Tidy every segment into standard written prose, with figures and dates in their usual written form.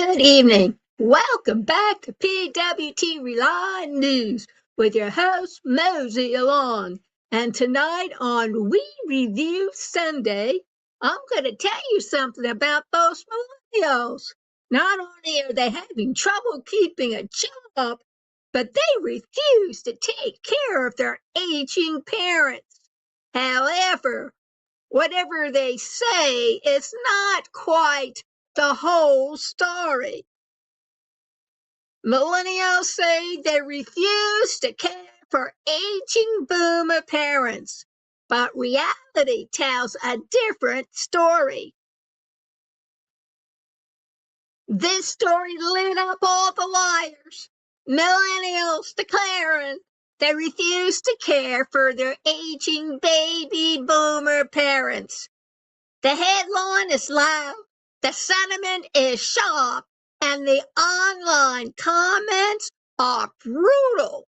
Good evening. Welcome back to PWTRELYNEWS with your host, Mosey Along. And tonight on We Review Sunday, I'm going to tell you something about those millennials. Not only are they having trouble keeping a job, but they refuse to take care of their aging parents. However, whatever they say is not quite the whole story. Millennials say they refuse to care for aging boomer parents, but reality tells a different story. This story lit up all the liars. Millennials declaring they refuse to care for their aging baby boomer parents. The headline is loud, the sentiment is sharp, and the online comments are brutal.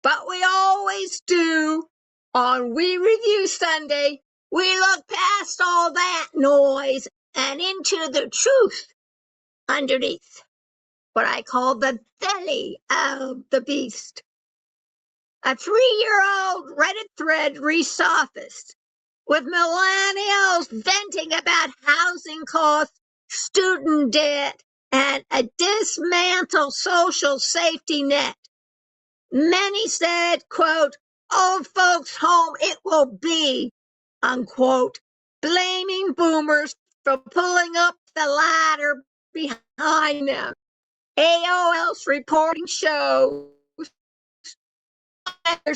But we always do. On We Review Sunday, we look past all that noise and into the truth underneath what I call the belly of the beast. A 3-year-old Reddit thread resurfaced with millennials venting about housing costs, student debt, and a dismantled social safety net. Many said, quote, old folks home it will be, unquote, blaming boomers for pulling up the ladder behind them. AOL's reporting shows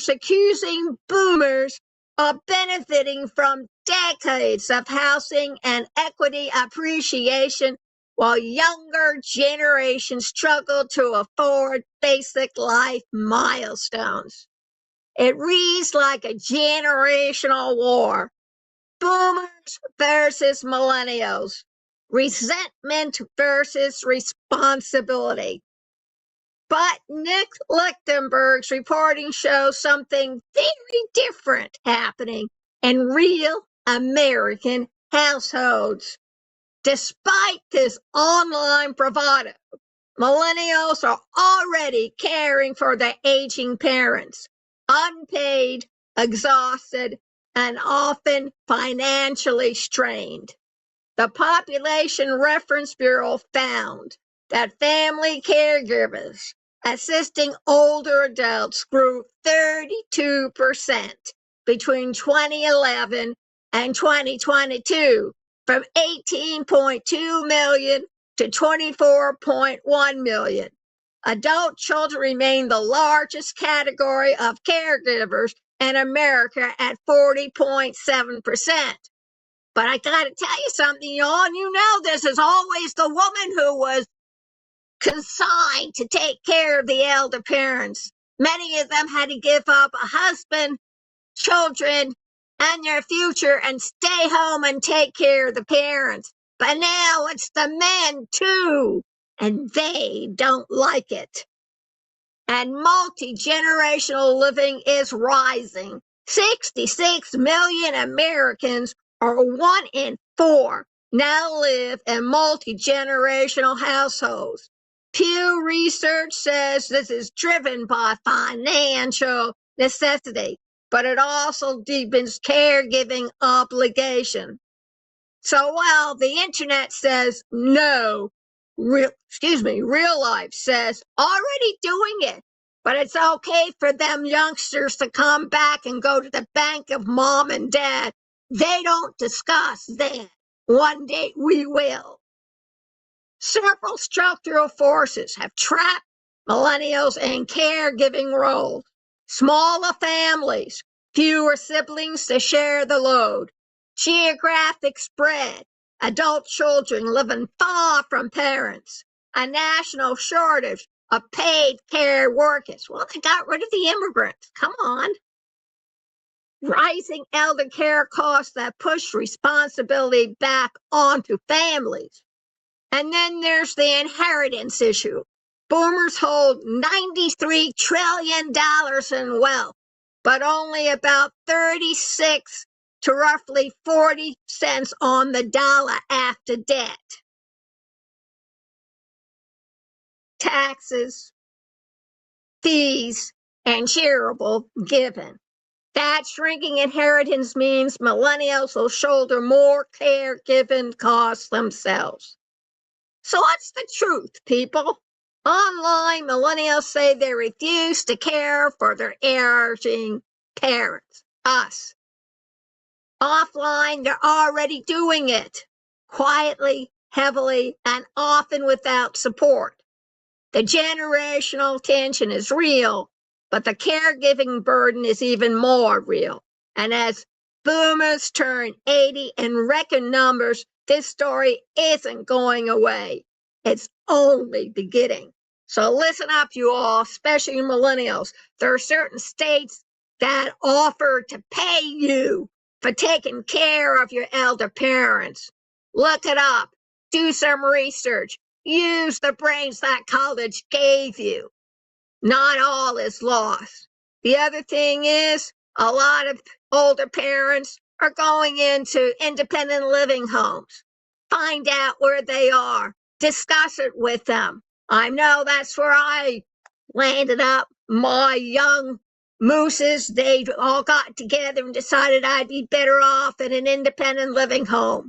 accusing boomers of benefiting from decades of housing and equity appreciation while younger generations struggle to afford basic life milestones. It reads like a generational war. Boomers versus millennials. Resentment versus responsibility. But Nick Lichtenberg's reporting shows something very different happening in real American households. Despite this online bravado, millennials are already caring for their aging parents, unpaid, exhausted, and often financially strained. The Population Reference Bureau found that family caregivers assisting older adults grew 32% between 2011 and 2022, from 18.2 million to 24.1 million. Adult children remain the largest category of caregivers in America at 40.7%. But I gotta tell you something, y'all. You know this is always the woman who was consigned to take care of the elder parents. Many of them had to give up a husband, children, and their future and stay home and take care of the parents. But now it's the men too, and they don't like it. And multi-generational living is rising. 66 million Americans, or 1 in 4, now live in multi-generational households. Pew Research says this is driven by financial necessity, but it also deepens caregiving obligation. So while the internet says no, real life says already doing it, but it's okay for them youngsters to come back and go to the bank of mom and dad. They don't discuss that. One day we will. Several structural forces have trapped millennials in caregiving roles. Smaller families, fewer siblings to share the load, geographic spread, adult children living far from parents, a national shortage of paid care workers. Well, they got rid of the immigrants. Come on. Rising elder care costs that push responsibility back onto families. And then there's the inheritance issue. Boomers hold $93 trillion in wealth, but only about 36 to roughly 40 cents on the dollar after debt. taxes, fees, and charitable giving. That shrinking inheritance means millennials will shoulder more caregiving costs themselves. So what's the truth, people? Online, millennials say they refuse to care for their aging parents, us. Offline, they're already doing it, quietly, heavily, and often without support. The generational tension is real, but the caregiving burden is even more real. And as boomers turn 80 in record numbers, this story isn't going away. It's only beginning. So listen up, you all, especially millennials. There are certain states that offer to pay you for taking care of your elder parents. Look it up. Do some research. Use the brains that college gave you. Not all is lost. The other thing is, a lot of older parents are going into independent living homes. Find out where they are. Discuss it with them. I know that's where I landed up. My young mooses, they all got together and decided I'd be better off in an independent living home.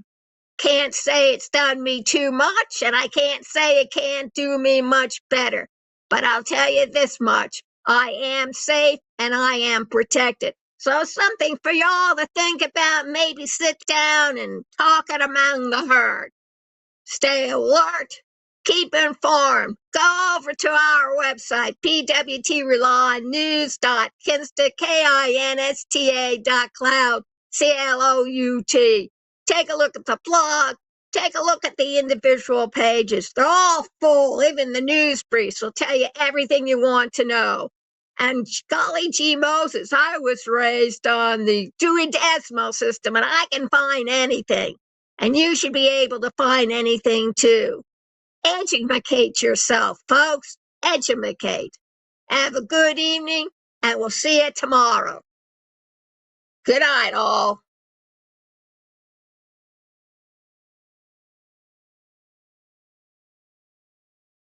Can't say it's done me too much, and I can't say it can't do me much better. But I'll tell you this much. I am safe and I am protected. So something for y'all to think about, maybe sit down and talk it among the herd. Stay alert. Keep informed. Go over to our website, PWTRELYNEWS.kinsta.cloud, CLOUT. Take a look at the blog. Take a look at the individual pages. They're all full. Even the news briefs will tell you everything you want to know. And golly gee Moses, I was raised on the Dewey Decimal System, and I can find anything. And you should be able to find anything too. Educate yourself, folks. Educate. Have a good evening, and we'll see you tomorrow. Good night, all.